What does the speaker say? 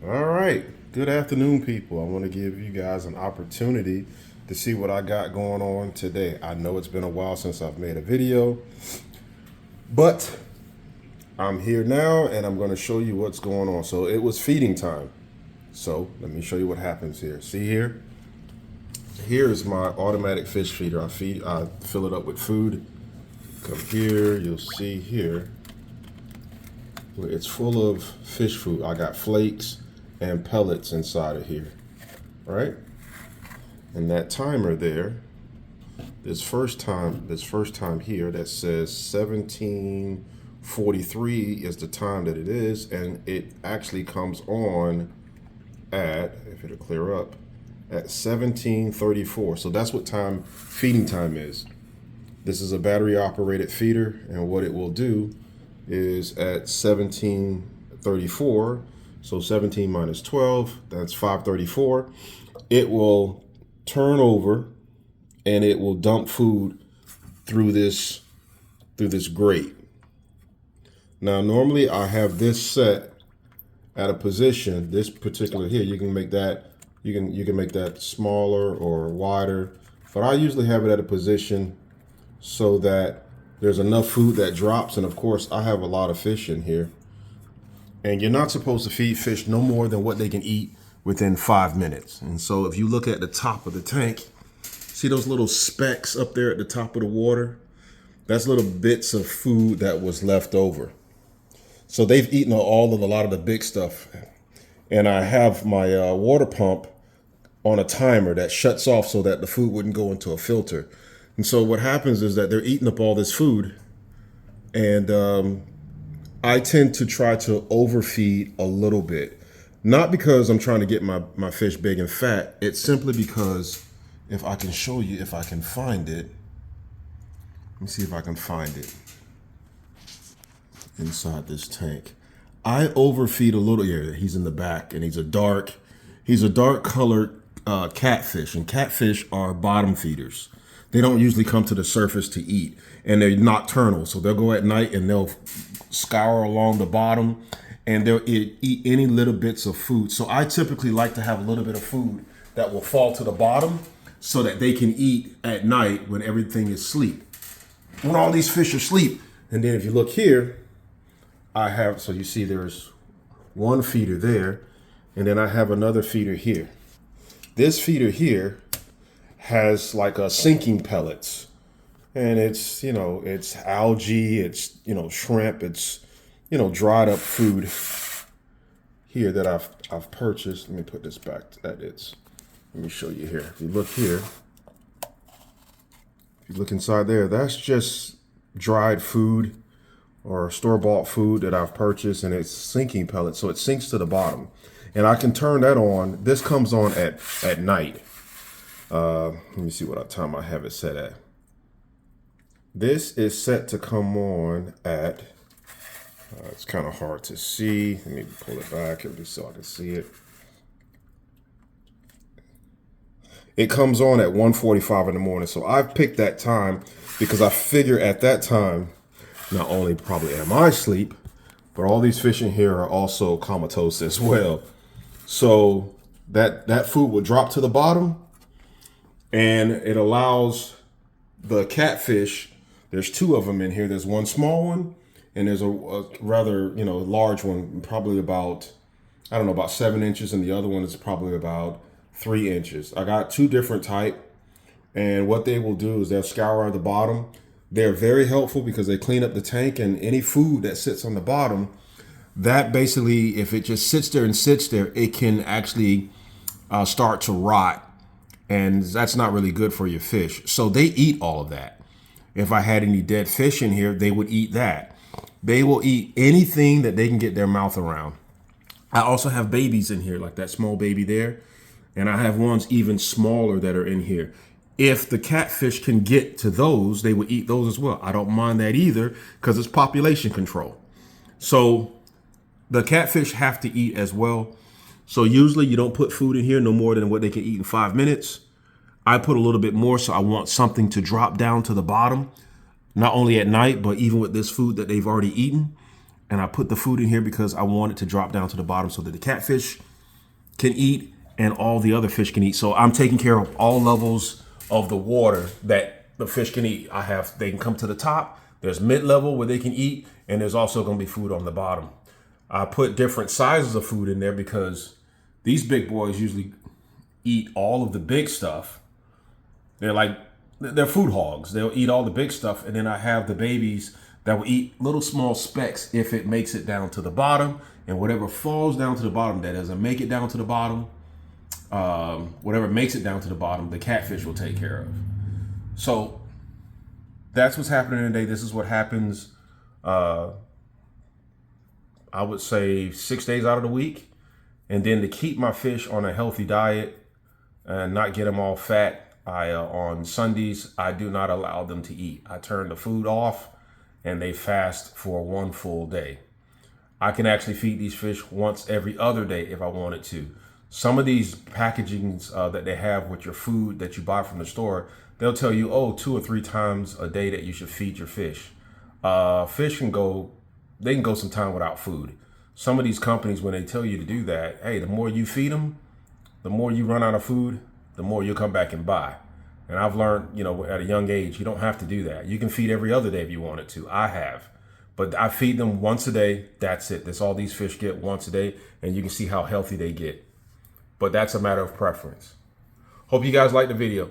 All right. Good afternoon, people. I want to give you guys an opportunity to see what I got going on today. I know it's been a while since I've made a video, but I'm here now and I'm going to show you what's going on. So it was feeding time. So let me show you what happens here. See here? Here is my automatic fish feeder. I fill it up with food. Come here, you'll see here where it's full of fish food. I got flakes and pellets inside of here, right? And that timer there, this first time here that says 17:43 is the time that it is, and it actually comes on at, if it'll clear up, at 17:34. So that's what feeding time is. This is a battery operated feeder, and what it will do is at 17:34, so 17 minus 12, that's 5:34, it will turn over and it will dump food through this grate. Now normally I have this set at a position, this particular here, you can make that smaller or wider, but I usually have it at a position so that there's enough food that drops. And of course I have a lot of fish in here, and you're not supposed to feed fish no more than what they can eat within 5 minutes. And so if you look at the top of the tank, see those little specks up there at the top of the water? That's little bits of food that was left over. So they've eaten a lot of the big stuff. And I have my water pump on a timer that shuts off so that the food wouldn't go into a filter. And so what happens is that they're eating up all this food, and I tend to try to overfeed a little bit. Not because I'm trying to get my fish big and fat. It's simply because, if I can show you, if I can find it. Let me see if I can find it inside this tank. I overfeed a little. Yeah, he's in the back, and he's a dark colored catfish, and catfish are bottom feeders. They don't usually come to the surface to eat, and they're nocturnal. So they'll go at night and they'll scour along the bottom, and they'll eat any little bits of food. So I typically like to have a little bit of food that will fall to the bottom so that they can eat at night when everything is asleep. When all these fish are asleep. And then if you look here, so you see there's one feeder there, and then I have another feeder here. This feeder here has like a sinking pellets, and it's algae, it's shrimp, it's dried up food here that I've purchased. Let me put this back let me show you here. If you look here, if you look inside there, that's just dried food or store-bought food that I've purchased, and it's sinking pellets, so it sinks to the bottom, and I can turn that on. This comes on at night. Let me see what time I have it set at. This is set to come on at, it's kind of hard to see. Let me pull it back just so I can see it. It comes on at 1:45 in the morning. So I've picked that time because I figure at that time, not only probably am I asleep, but all these fish in here are also comatose as well. So that food will drop to the bottom, and it allows the catfish, there's two of them in here. There's one small one, and there's a rather, large one, probably about 7 inches, and the other one is probably about 3 inches. I got two different type, and what they will do is they'll scour the bottom. They're very helpful because they clean up the tank, and any food that sits on the bottom, that basically, if it just sits there, it can actually start to rot. And that's not really good for your fish. So they eat all of that. If I had any dead fish in here, they would eat that. They will eat anything that they can get their mouth around. I also have babies in here, like that small baby there. And I have ones even smaller that are in here. If the catfish can get to those, they would eat those as well. I don't mind that either, because it's population control. So the catfish have to eat as well. So usually you don't put food in here no more than what they can eat in 5 minutes. I put a little bit more, so I want something to drop down to the bottom, not only at night, but even with this food that they've already eaten. And I put the food in here because I want it to drop down to the bottom so that the catfish can eat and all the other fish can eat. So I'm taking care of all levels of the water that the fish can eat. They can come to the top. There's mid-level where they can eat, and there's also going to be food on the bottom. I put different sizes of food in there because these big boys usually eat all of the big stuff. They're food hogs. They'll eat all the big stuff, and then I have the babies that will eat little small specks if it makes it down to the bottom, and whatever falls down to the bottom that doesn't make it down to the bottom, whatever makes it down to the bottom, the catfish will take care of. So that's what's happening today. This is what happens, I would say 6 days out of the week. And then to keep my fish on a healthy diet and not get them all fat, on Sundays, I do not allow them to eat. I turn the food off and they fast for 1 full day. I can actually feed these fish once every other day if I wanted to. Some of these packagings that they have with your food that you buy from the store, they'll tell you, 2 or 3 times a day that you should feed your fish. Fish can go some time without food. Some of these companies, when they tell you to do that, hey, the more you feed them, the more you run out of food, the more you'll come back and buy. And I've learned, at a young age, you don't have to do that. You can feed every other day if you wanted to. I have. But I feed them once a day. That's it. That's all these fish get, once a day. And you can see how healthy they get. But that's a matter of preference. Hope you guys liked the video.